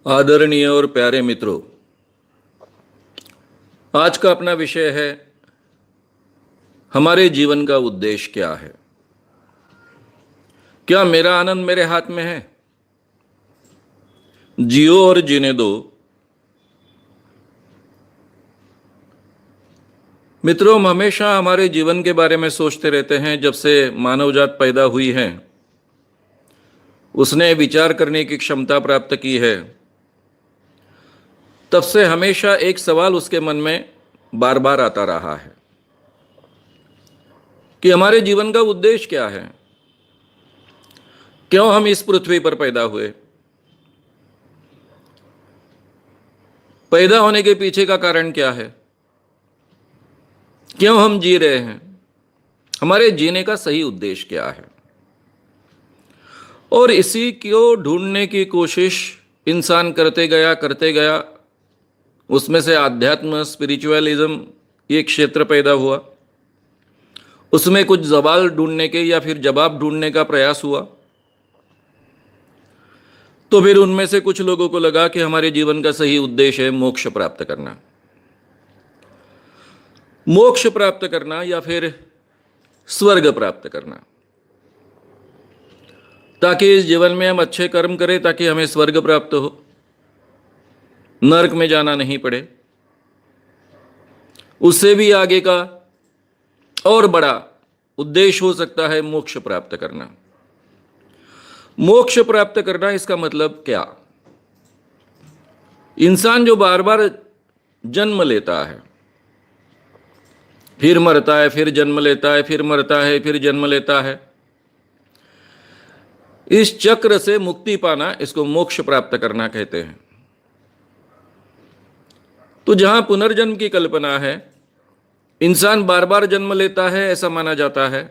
आदरणीय और प्यारे मित्रों, आज का अपना विषय है हमारे जीवन का उद्देश्य क्या है। क्या मेरा आनंद मेरे हाथ में है? जियो और जीने दो। मित्रों, हम हमेशा हमारे जीवन के बारे में सोचते रहते हैं। जब से मानवजात पैदा हुई है, उसने विचार करने की क्षमता प्राप्त की है, तब से हमेशा एक सवाल उसके मन में बार बार आता रहा है कि हमारे जीवन का उद्देश्य क्या है। क्यों हम इस पृथ्वी पर पैदा हुए? पैदा होने के पीछे का कारण क्या है? क्यों हम जी रहे हैं? हमारे जीने का सही उद्देश्य क्या है? और इसी को ढूंढने की कोशिश इंसान करते गया। उसमें से आध्यात्म, स्पिरिचुअलिज्म ये क्षेत्र पैदा हुआ। उसमें कुछ सवाल ढूंढने के या फिर जवाब ढूंढने का प्रयास हुआ। तो फिर उनमें से कुछ लोगों को लगा कि हमारे जीवन का सही उद्देश्य है मोक्ष प्राप्त करना। मोक्ष प्राप्त करना या फिर स्वर्ग प्राप्त करना, ताकि इस जीवन में हम अच्छे कर्म करें, ताकि हमें स्वर्ग प्राप्त हो, नरक में जाना नहीं पड़े। उससे भी आगे का और बड़ा उद्देश्य हो सकता है मोक्ष प्राप्त करना। मोक्ष प्राप्त करना, इसका मतलब क्या? इंसान जो बार बार जन्म लेता है, फिर मरता है, फिर जन्म लेता है, फिर मरता है, फिर जन्म लेता है, इस चक्र से मुक्ति पाना, इसको मोक्ष प्राप्त करना कहते हैं। तो जहां पुनर्जन्म की कल्पना है, इंसान बार बार जन्म लेता है ऐसा माना जाता है,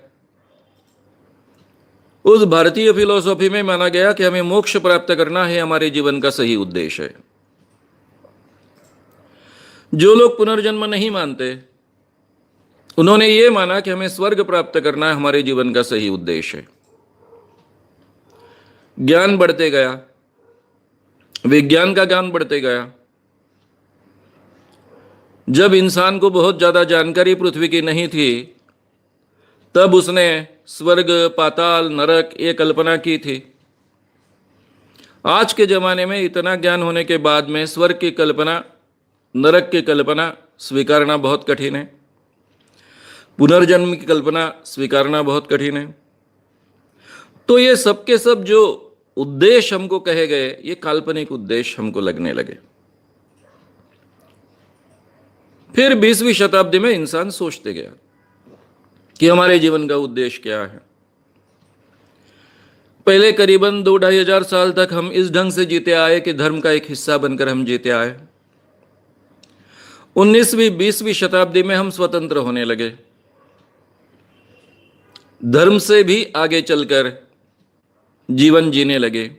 उस भारतीय फिलॉसफी में माना गया कि हमें मोक्ष प्राप्त करना है, हमारे जीवन का सही उद्देश्य है। जो लोग पुनर्जन्म नहीं मानते, उन्होंने ये माना कि हमें स्वर्ग प्राप्त करना है, हमारे जीवन का सही उद्देश्य है। ज्ञान बढ़ते गया, विज्ञान का ज्ञान बढ़ते गया। जब इंसान को बहुत ज्यादा जानकारी पृथ्वी की नहीं थी, तब उसने स्वर्ग, पाताल, नरक ये कल्पना की थी। आज के जमाने में इतना ज्ञान होने के बाद में स्वर्ग की कल्पना, नरक की कल्पना स्वीकारना बहुत कठिन है। पुनर्जन्म की कल्पना स्वीकारना बहुत कठिन है। तो ये सब के सब जो उद्देश्य हमको कहे गए, ये काल्पनिक उद्देश्य हमको लगने लगे। फिर 20वीं शताब्दी में इंसान सोचते गया कि हमारे जीवन का उद्देश्य क्या है। पहले करीबन 2-2.5 हजार साल तक हम इस ढंग से जीते आए कि धर्म का एक हिस्सा बनकर हम जीते आए। 19वीं 20वीं शताब्दी में हम स्वतंत्र होने लगे, धर्म से भी आगे चलकर जीवन जीने लगे।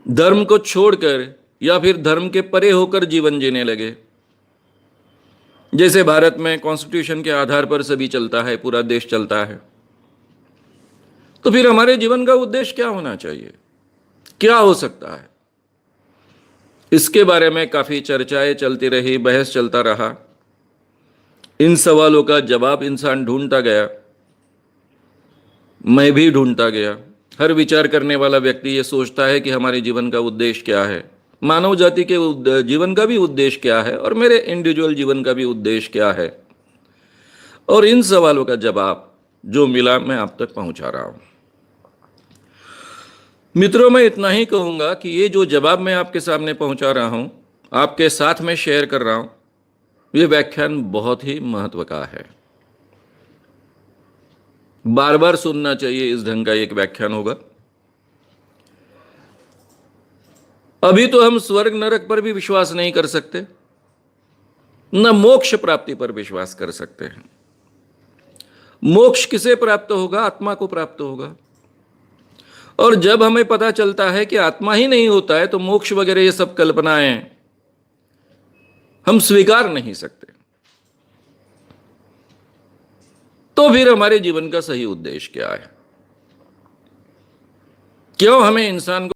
धर्म को छोड़कर या फिर धर्म के परे होकर जीवन जीने लगे। जैसे भारत में कॉन्स्टिट्यूशन के आधार पर सभी चलता है, पूरा देश चलता है। तो फिर हमारे जीवन का उद्देश्य क्या होना चाहिए? क्या हो सकता है? इसके बारे में काफी चर्चाएं चलती रही, बहस चलता रहा। इन सवालों का जवाब इंसान ढूंढता गया, मैं भी ढूंढता गया। हर विचार करने वाला व्यक्ति ये सोचता है कि हमारे जीवन का उद्देश्य क्या है, मानव जाति के जीवन का भी उद्देश्य क्या है, और मेरे इंडिविजुअल जीवन का भी उद्देश्य क्या है। और इन सवालों का जवाब जो मिला, मैं आप तक पहुंचा रहा हूं। मित्रों, मैं इतना ही कहूंगा कि ये जो जवाब मैं आपके सामने पहुंचा रहा हूं, आपके साथ में शेयर कर रहा हूं, ये व्याख्यान बहुत ही महत्व का है। बार बार सुनना चाहिए, इस ढंग का एक व्याख्यान होगा। अभी तो हम स्वर्ग नरक पर भी विश्वास नहीं कर सकते, न मोक्ष प्राप्ति पर विश्वास कर सकते हैं। मोक्ष किसे प्राप्त होगा? आत्मा को प्राप्त होगा। और जब हमें पता चलता है कि आत्मा ही नहीं होता है, तो मोक्ष वगैरह ये सब कल्पनाएं हम स्वीकार नहीं सकते। तो फिर हमारे जीवन का सही उद्देश्य क्या है? क्यों हमें इंसान को